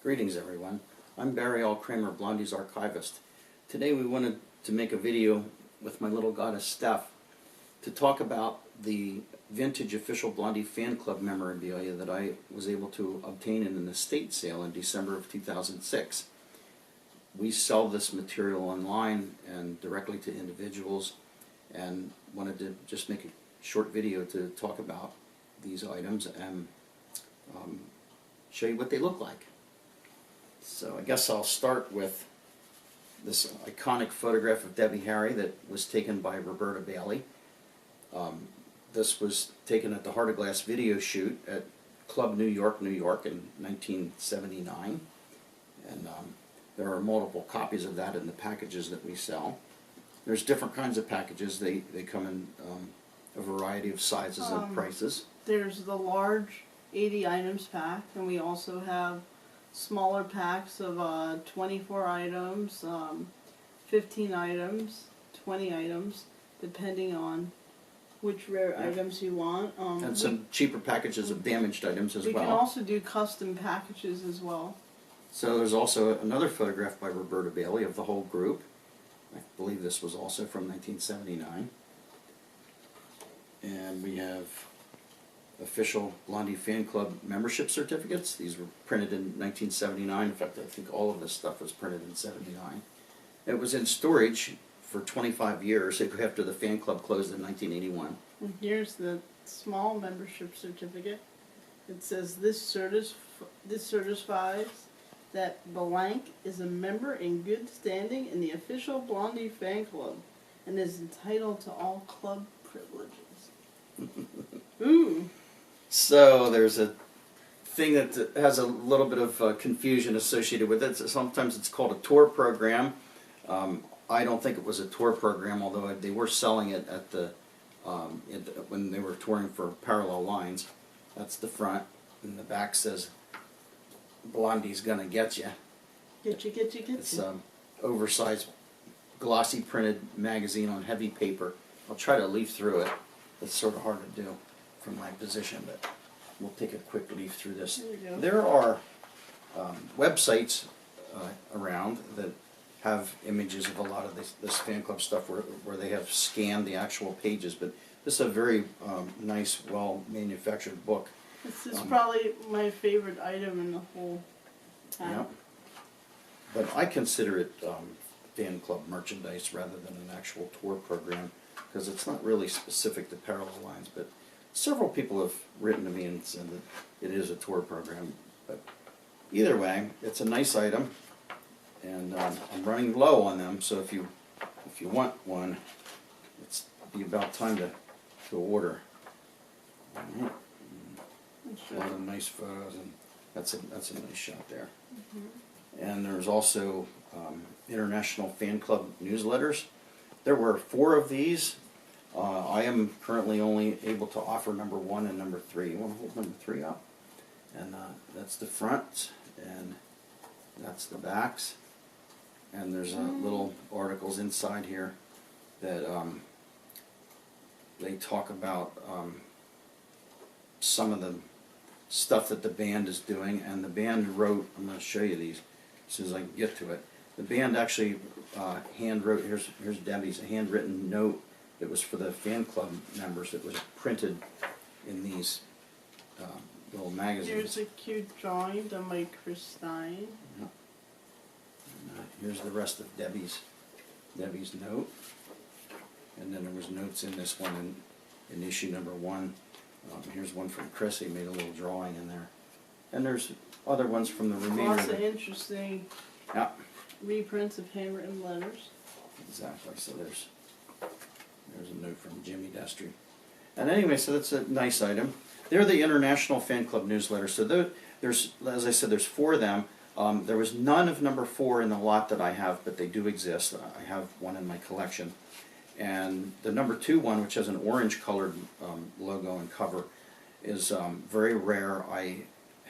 Greetings everyone. I'm Barry L. Kramer, Blondie's archivist. Today we wanted to make a video with my little goddess Steph to talk about the vintage Official Blondie Fan Club memorabilia that I was able to obtain in an estate sale in December of 2006. We sell this material online and directly to individuals, and wanted to just make a short video to talk about these items and show you what they look like. So I guess I'll start with this iconic photograph of Debbie Harry that was taken by Roberta Bailey. This was taken at the Heart of Glass video shoot at Club New York, New York in 1979. And there are multiple copies of that in the packages that we sell. There's different kinds of packages. They come in a variety of sizes and prices. There's the large 80 items pack, and we also have smaller packs of 24 items, 15 items, 20 items, depending on which rare items you want. And some cheaper packages of damaged items as well. We can also do custom packages as well. So there's also another photograph by Roberta Bailey of the whole group. I believe this was also from 1979. And we have Official Blondie Fan Club membership certificates. These were printed in 1979. In fact, I think all of this stuff was printed in 79. It was in storage for 25 years after the fan club closed in 1981. And here's the small membership certificate. It says this certifies that blank is a member in good standing in the Official Blondie Fan Club and is entitled to all club privileges. Ooh. So there's a thing that has a little bit of confusion associated with it. So sometimes it's called a tour program. I don't think it was a tour program, although they were selling it at the when they were touring for Parallel Lines. That's the front, and the back says Blondie's Gonna Get Ya. Get you, get you, get you. It's oversized, glossy printed magazine on heavy paper. I'll try to leaf through it. It's sort of hard to do from my position, but we'll take a quick leaf through this. There are websites around that have images of a lot of this fan club stuff where they have scanned the actual pages, but this is a very nice, well-manufactured book. This is probably my favorite item in the whole pack. Yeah. But I consider it fan club merchandise rather than an actual tour program, because it's not really specific to Parallel Lines, but several people have written to me and said that it is a tour program. But either way, it's a nice item, and I'm running low on them, so if you want one, it's be about time to order. All right. A lot of nice photos, and that's a nice shot there. And there's also International Fan Club newsletters. There were 4 of these. I am currently only able to offer number 1 and number 3. You want to hold number 3 up? And that's the front, and that's the backs. And there's little articles inside here that they talk about some of the stuff that the band is doing. And the band wrote, I'm going to show you these as soon as I can get to it. The band actually hand wrote, here's Debbie's, a handwritten note that was for the fan club members that was printed in these little magazines. Here's a cute drawing done by Chris Stein. Yeah. And, here's the rest of Debbie's note. And then there was notes in this one in issue number 1. Here's one from Chris. He made a little drawing in there. And there's other ones from the remainder. Lots of interesting reprints of handwritten letters. Exactly. So there's a note from Jimmy Destry. And anyway, so that's a nice item. They're the International Fan Club newsletter. So there's, as I said, there's 4 of them. There was none of number 4 in the lot that I have, but they do exist. I have one in my collection. And the number 2 one, which has an orange colored logo and cover, is very rare. I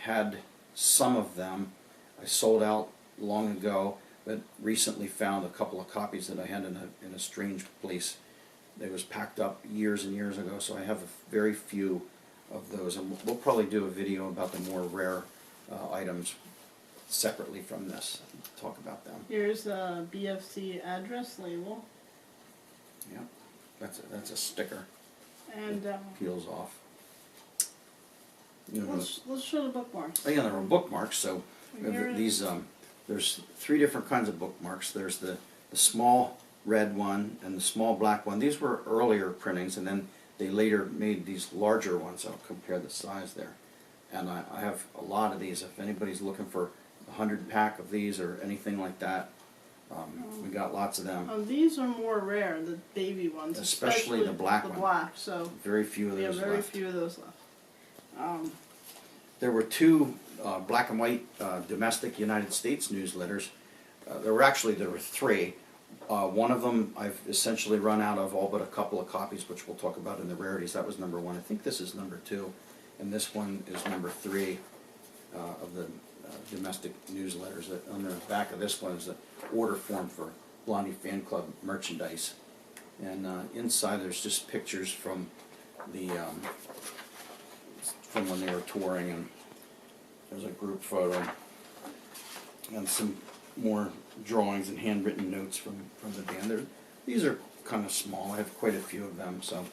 had some of them. I sold out long ago, but recently found a couple of copies that I had in a strange place. They was packed up years and years ago, so I have very few of those. And we'll probably do a video about the more rare items separately from this, talk about them. Here's a BFC address label. Yeah, that's a sticker. And Peels off. You know, let's show the bookmarks. oh yeah, there are bookmarks. So Here these there's 3 different kinds of bookmarks. There's the small red one and the small black one. These were earlier printings, and then they later made these larger ones. I'll compare the size there. And I have a lot of these. If anybody's looking for a 100-pack of these or anything like that, we got lots of them. These are more rare, the baby ones, Especially the black one. The black, so Very few of we have those very left. few of those left. There were 2 black and white domestic United States newsletters. There were 3. One of them I've essentially run out of all but a couple of copies, which we'll talk about in the rarities. That was number 1. I think this is number 2, and this one is number 3 of the domestic newsletters. On the back of this one is the order form for Blondie Fan Club merchandise, and inside there's just pictures from the from when they were touring, and there's a group photo and some more drawings and handwritten notes from the band. These are kind of small. I have quite a few of them, so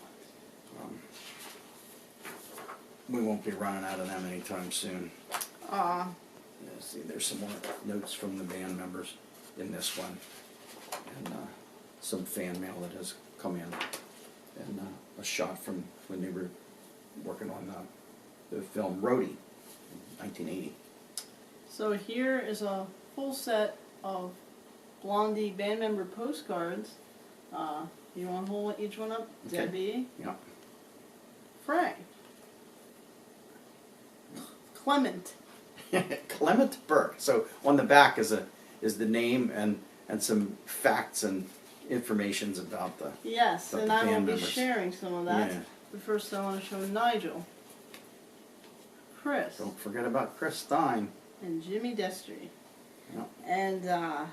we won't be running out of them anytime soon. Yeah, see, there's some more notes from the band members in this one, and some fan mail that has come in, and a shot from when they were working on the film Roadie in 1980. So here is a full set of Blondie band member postcards. You want to hold each one up? Okay. Debbie. Yeah. Frank. Clement. Clement Burke. So on the back is the name and some facts and informations about the Yes, about and the I will band be members. sharing some of that. Yeah. But first I want to show Nigel, Chris, Don't forget about Chris Stein. and Jimmy Destry. Yeah. And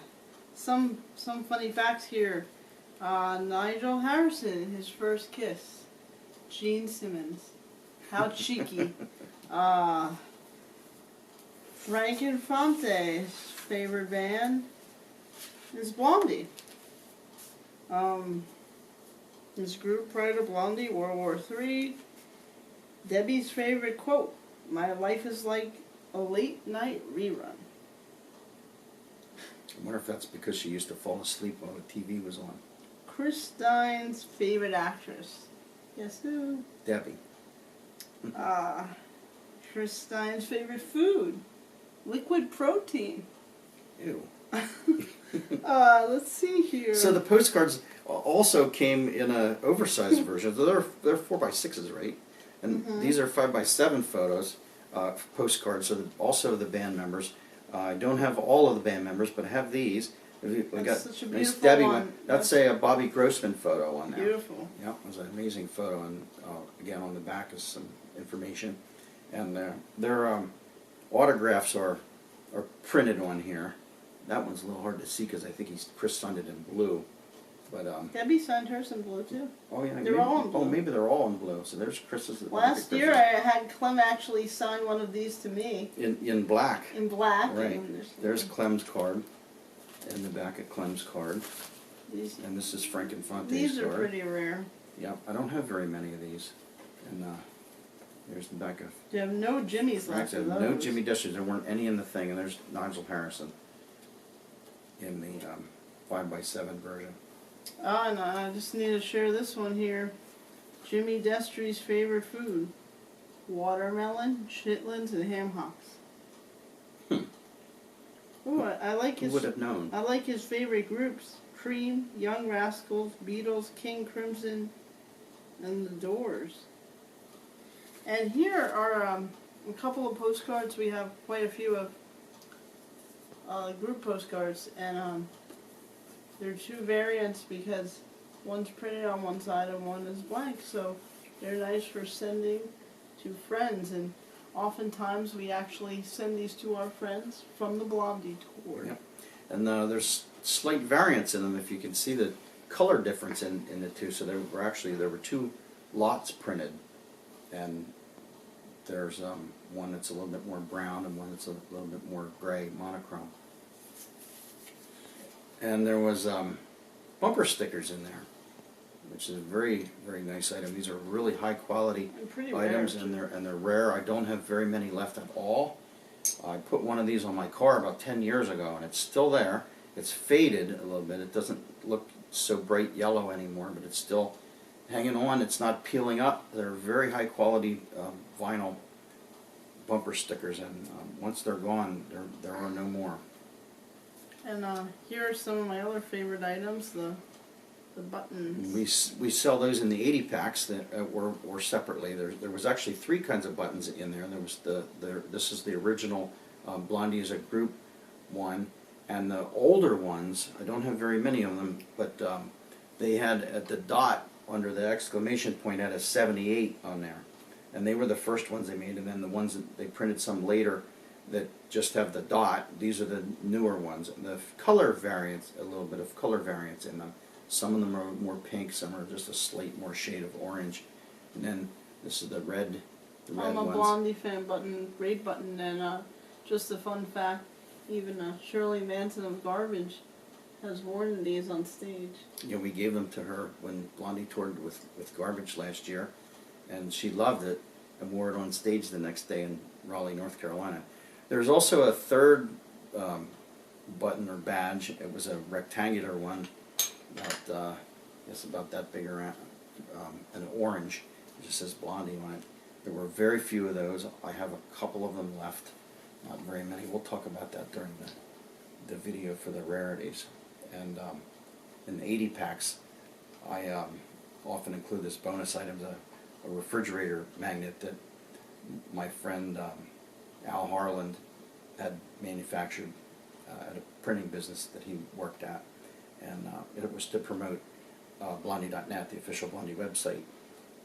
some funny facts here. Nigel Harrison, his first kiss. Gene Simmons. How cheeky. Frank Infante's favorite band is Blondie. His group prior to Blondie, World War III. Debbie's favorite quote, "My life is like a late night rerun." I wonder if that's because she used to fall asleep while the TV was on. Chris Stein's favorite actress. Guess who? Debbie. Chris Stein's favorite food. Liquid protein. Ew. Let's see here. So the postcards also came in a oversized version. They're 4x6s, right? And these are 5x7 photos, postcards. So also the band members. I don't have all of the band members, but I have these. We got such a nice beautiful Debbie one. That's a Bobby Grossman photo on there. Beautiful. Yeah, it was an amazing photo, and again on the back is some information, and their autographs are printed on here. That one's a little hard to see because I think Chris signed it in blue, but Debbie signed hers in blue too. oh yeah, They're maybe, all in blue. Oh, maybe they're all in blue. So there's Chris's. Last year I had Clem actually sign one of these to me in black. in black. Right. And There's Clem's card, and the back of Clem's card, these. and this is Frank Infante's These are card. pretty rare. Yeah, I don't have very many of these, and there's the back of. You have no Jimmys left of those. No Jimmy Destry. There weren't any in the thing, and there's Nigel Harrison in the 5x7 version. And I just need to share this one here. Jimmy Destry's favorite food: watermelon, chitlins, and ham hocks. Ooh, I like Who his. would have known? I like his favorite groups: Cream, Young Rascals, Beatles, King Crimson, and The Doors. And here are a couple of postcards. We have quite a few of group postcards, and there are 2 variants because one's printed on one side and one is blank. So they're nice for sending to friends, and oftentimes we actually send these to our friends from the Blondie tour. Yep. And there's slight variance in them. If you can see the color difference in the 2. So there were 2 lots printed, and There's one that's a little bit more brown and one that's a little bit more gray, monochrome. And there was bumper stickers in there, which is a very, very nice item. These are really high quality items, and they're rare. I don't have very many left at all. I put one of these on my car about 10 years ago, and it's still there. It's faded a little bit. It doesn't look so bright yellow anymore, but it's still hanging on. It's not peeling up. They're very high quality vinyl bumper stickers, and once they're gone, there are no more. And here are some of my other favorite items, the buttons. We sell those in the 80 packs that or separately. There was actually 3 kinds of buttons in there. There was this is the original Blondie as a group one, and the older ones, I don't have very many of them, but they had at the dot under the exclamation point had a 78 on there, and they were the first ones they made. And then the ones that they printed some later that just have the dot, these are the newer ones. The color variants, a little bit of color variance in them. Some of them are more pink, some are just a slight more shade of orange. And then this is the red I'm a Blondie Fan button, great button, and just a fun fact, even Shirley Manson of Garbage has worn these on stage. Yeah, we gave them to her when Blondie toured with Garbage last year, and she loved it and wore it on stage the next day in Raleigh, North Carolina. There's also a third button or badge. It was a rectangular one, about it's about that big around, an orange. It just says Blondie on it. There were very few of those. I have a couple of them left, not very many. We'll talk about that during the video for the rarities. And in the 80 packs, I often include this bonus item, a refrigerator magnet that my friend Al Harland had manufactured at a printing business that he worked at, and it was to promote Blondie.net, the official Blondie website.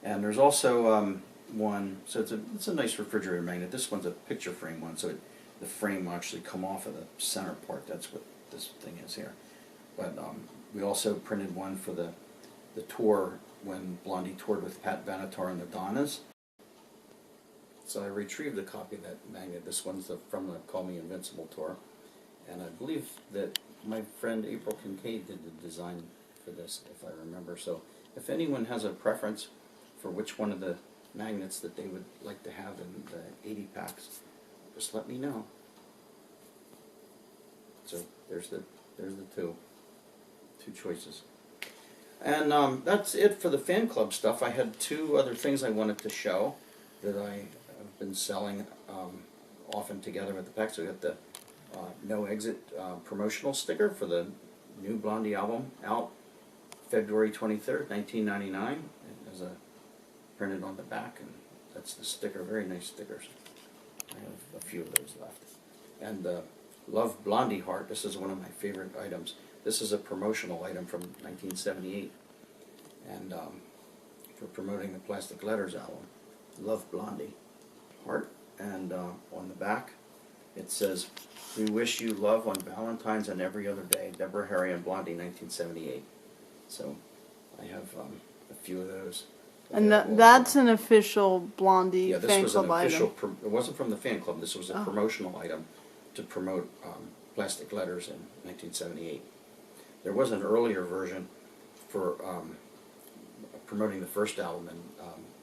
And there's also one, so it's a nice refrigerator magnet. This one's a picture frame one, so the frame will actually come off of the center part. That's what this thing is here. But we also printed one for the tour when Blondie toured with Pat Benatar and the Donnas. So I retrieved a copy of that magnet. This one's from the Call Me Invincible tour. And I believe that my friend April Kincaid did the design for this, if I remember. So if anyone has a preference for which one of the magnets that they would like to have in the 80 packs, just let me know. So there's the two choices. And that's it for the fan club stuff. I had 2 other things I wanted to show that I have been selling often together with the packs. So we got the No Exit promotional sticker for the new Blondie album out February 23rd, 1999. It has printed on the back, and that's the sticker. Very nice stickers. I have a few of those left. And the Love Blondie heart. This is one of my favorite items. This is a promotional item from 1978, and for promoting the Plastic Letters album. Love Blondie heart, and on the back it says, "We wish you love on Valentine's and every other day. Deborah, Harry, and Blondie, 1978." So I have a few of those. And that's an official Blondie fan club item. It wasn't from the fan club. This was a promotional item to promote Plastic Letters in 1978. There was an earlier version for promoting the first album in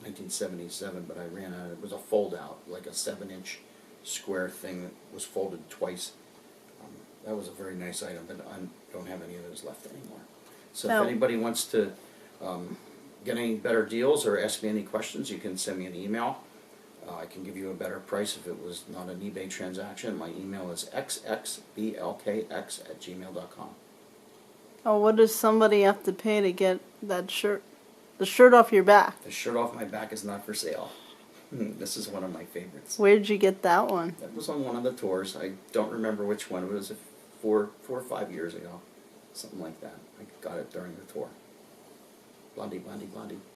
1977, but I ran out. It was a fold-out, like a 7-inch square thing that was folded twice. That was a very nice item, but I don't have any of those left anymore. So if anybody wants to get any better deals or ask me any questions, you can send me an email. I can give you a better price if it was not an eBay transaction. My email is xxblkx@gmail.com. Oh, what does somebody have to pay to get that shirt? The shirt off your back. The shirt off my back is not for sale. This is one of my favorites. Where did you get that one? That was on one of the tours. I don't remember which one. It was 4 or 5 years ago. Something like that. I got it during the tour. Blondie, Blondie, Blondie.